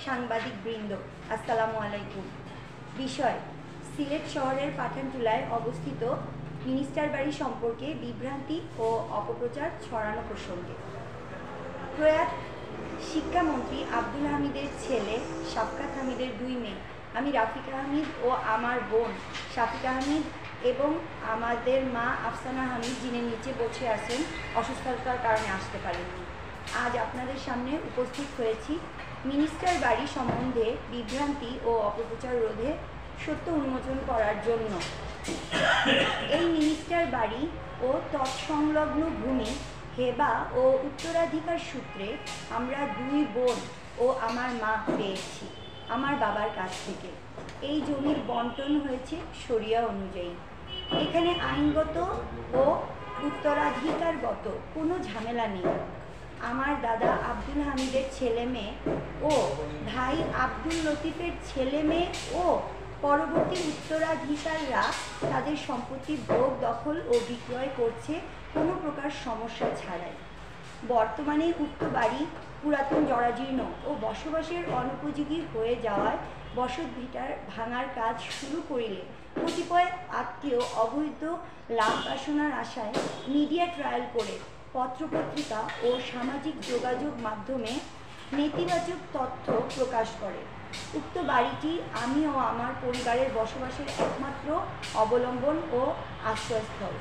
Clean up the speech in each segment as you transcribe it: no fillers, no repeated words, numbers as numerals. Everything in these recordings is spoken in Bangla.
সাংবাদিকবৃন্দ, আসসালামু আলাইকুম। বিষয়: সিলেট শহরের পাঠানটুলায় অবস্থিত মিনিস্টার বাড়ি সম্পর্কে বিভ্রান্তি ও অপপ্রচার ছড়ানো প্রসঙ্গে প্রয়াত শিক্ষামন্ত্রী আব্দুল হামিদের ছেলে শাফকাত হামিদের 2 মেয়ে, আমি রাফিকা হামিদ ও আমার বোন শাফিকা হামিদ এবং আমাদের মা আফসানা হামিদ, যিনি নিচে বসে আছেন, অসুস্থতার কারণে আসতে পারেননি। আজ আপনাদের সামনে উপস্থিত হয়েছি মিনিস্টার বাড়ি সম্বন্ধে বিভ্রান্তি ও অপপ্রচার রোধে সত্য উন্মোচন করার জন্য। এই মিনিস্টার বাড়ি ও তৎসংলগ্ন ভূমি হেবা ও উত্তরাধিকার সূত্রে আমরা 2 বোন ও আমার মা পেয়েছি আমার বাবার কাছ থেকে। এই জমির বন্টন হয়েছে শরিয়া অনুযায়ী। এখানে আইনগত ও উত্তরাধিকারগত কোনো ঝামেলা নেই। আমার দাদা আব্দুল হামিদের ছেলে মেয়ে ও ভাই আব্দুল লতিফের ছেলে মেয়ে ও পরবর্তী উত্তরাধিকাররা তাদের সম্পত্তি ভোগ, দখল ও বিক্রয় করছে কোনো প্রকার সমস্যা ছাড়াই। বর্তমানে উক্ত বাড়ি পুরাতন, জরাজীর্ণ ও বসবাসের অনুপযোগী হয়ে যাওয়ায় বসতভিটার ভাঙার কাজ শুরু করিলে কতিপয় আত্মীয় অবৈধ লাভ বাসনার আশায় মিডিয়া ট্রায়াল করে পত্রপত্রিকা ও সামাজিক যোগাযোগ মাধ্যমে নেতিবাচক তথ্য প্রকাশ করে। উক্ত বাড়িটি আমি ও আমার পরিবারের বসবাসের একমাত্র অবলম্বন ও আশ্রয়স্থল।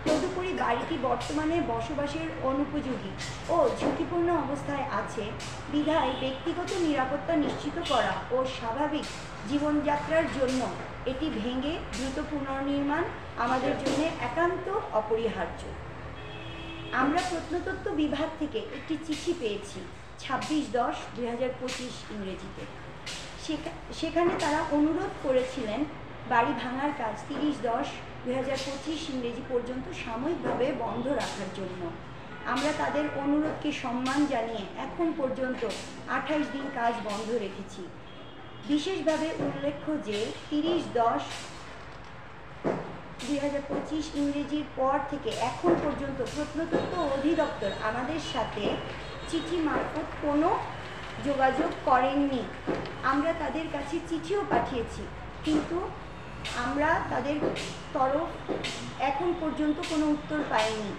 তদুপরি বাড়িটি বর্তমানে বসবাসের অনুপযোগী ও ঝুঁকিপূর্ণ অবস্থায় আছে বিধায় ব্যক্তিগত নিরাপত্তা নিশ্চিত করা ও স্বাভাবিক জীবনযাত্রার জন্য এটি ভেঙে দ্রুত পুনর্নির্মাণ আমাদের জন্য একান্ত অপরিহার্য। আমরা প্রত্নতত্ত্ব বিভাগ থেকে একটি চিঠি পেয়েছি 26/10/2025 ইংরেজিতে। সেখানে তারা অনুরোধ করেছিলেন বাড়ি ভাঙার কাজ 30/10/2025 ইংরেজি পর্যন্ত সাময়িকভাবে বন্ধ রাখার জন্য। আমরা তাদের অনুরোধকে সম্মান জানিয়ে এখন পর্যন্ত 28 দিন কাজ বন্ধ রেখেছি। বিশেষভাবে উল্লেখ্য যে 30/10/2025 ইংরেজির পর থেকে এখন পর্যন্ত প্রত্নতত্ত্ব অধিদপ্তর আমাদের সাথে চিঠি মারফত কোনো যোগাযোগ করেননি। আমরা তাদের কাছে চিঠিও পাঠিয়েছি, কিন্তু আমরা তাদের তরফ এখন পর্যন্ত কোনো উত্তর পাইনি।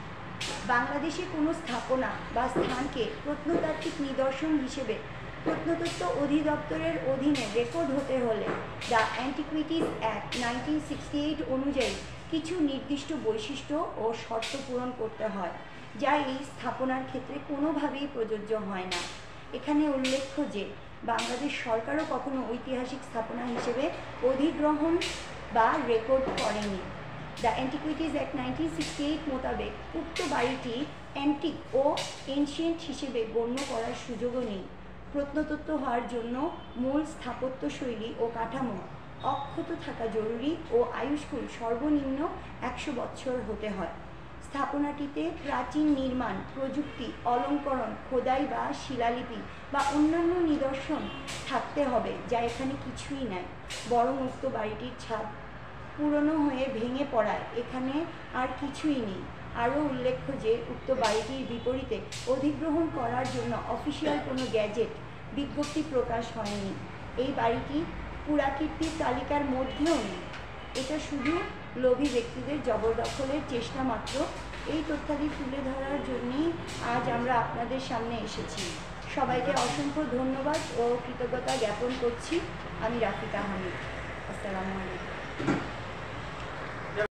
বাংলাদেশে কোনো স্থাপনা বা স্থানকে প্রত্নতাত্ত্বিক নিদর্শন হিসেবে প্রত্নতত্ত্ব অধিদপ্তরের অধীনে রেকর্ড হতে হলে দ্য অ্যান্টিকুইটিজ অ্যাক্ট 1968 অনুযায়ী কিছু নির্দিষ্ট বৈশিষ্ট্য ও শর্ত পূরণ করতে হয়, যা এই স্থাপনার ক্ষেত্রে কোনোভাবেই প্রযোজ্য হয় না। এখানে উল্লেখ্য যে বাংলাদেশ সরকারও কখনো ঐতিহাসিক স্থাপনা হিসেবে অধিগ্রহণ বা রেকর্ড করেনি। দ্য অ্যান্টিকুইটিজ অ্যাক্ট 1968 মোতাবেক উক্ত বাড়িটি অ্যান্টিক ও এনশিয়েন্ট হিসেবে গণ্য করার সুযোগও নেই। প্রত্নতত্ত্ব হওয়ার জন্য মূল স্থাপত্যশৈলী ও কাঠামো অক্ষত থাকা জরুরি ও আয়ুষ্কুল সর্বনিম্ন 100 বছর হতে হয়। স্থাপনাটিতে প্রাচীন নির্মাণ প্রযুক্তি, অলঙ্করণ, খোদাই বা শিলালিপি বা অন্যান্য নিদর্শন থাকতে হবে, যা এখানে কিছুই নাই। বরং উক্ত বাড়িটির ছাদ পুরনো হয়ে ভেঙে পড়ায় এখানে আর কিছুই নেই। আরও উল্লেখ্য যে উক্ত বাড়িটির বিপরীতে অধিগ্রহণ করার জন্য অফিসিয়াল কোনো গ্যাজেট বিজ্ঞপ্তি প্রকাশ হয়নি। এই বাড়িটি পুরাকীর্তির তালিকার মধ্যেও নেই। এটা শুধু লোভী ব্যক্তিদের জবরদখলের চেষ্টা মাত্র। এই তথ্যাদি তুলে ধরার জন্যই আজ আমরা আপনাদের সামনে এসেছি। সবাইকে অসংখ্য ধন্যবাদ ও কৃতজ্ঞতা জ্ঞাপন করছি। আমি রাফিকা হামিদ। আসসালামু আলাইকুম।